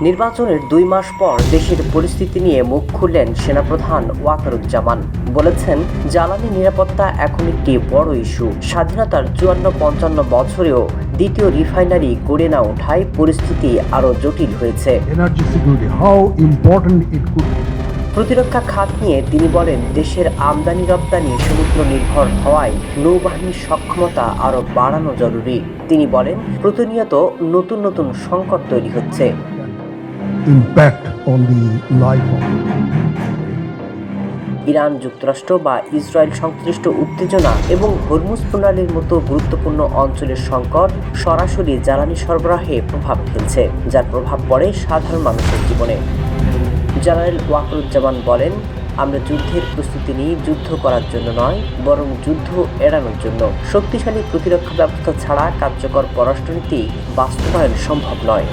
নির্বাচনের ২ মাস পর দেশের পরিস্থিতি নিয়ে মুখ খুললেন সেনাপ্রধান ওয়াকারুজ্জামান। বলেছেন, জ্বালানি নিরাপত্তা এখন একটি বড় ইস্যু। স্বাধীনতার ৫৪-৫৫ বছরেও দ্বিতীয় রিফাইনারি গড়ে না ওঠায় পরিস্থিতি আরও জটিল হয়েছে। প্রতিরক্ষা খাত নিয়ে তিনি বলেন, দেশের আমদানি রপ্তানি সমুদ্র নির্ভর হওয়ায় নৌবাহিনীর সক্ষমতা আরও বাড়ানো জরুরি। তিনি বলেন, প্রতিনিয়ত নতুন নতুন সংকট তৈরি হচ্ছে। ইরান, যুক্তরাষ্ট্র বা ইসরায়েল সংশ্লিষ্ট উত্তেজনা এবং হরমুজ প্রণালীর মতো গুরুত্বপূর্ণ অঞ্চলের সংকট সরাসরি জ্বালানি সরবরাহে প্রভাব ফেলছে, যার প্রভাব পড়ে সাধারণ মানুষের জীবনে। জেনারেল ওয়াকারুজ্জামান বলেন, আমরা যুদ্ধের প্রস্তুতি নিই যুদ্ধ করার জন্য নয়, বরং যুদ্ধ এড়ানোর জন্য। শক্তিশালী প্রতিরক্ষা ব্যবস্থা ছাড়া কার্যকর পররাষ্ট্রনীতি বাস্তবায়ন সম্ভব নয়।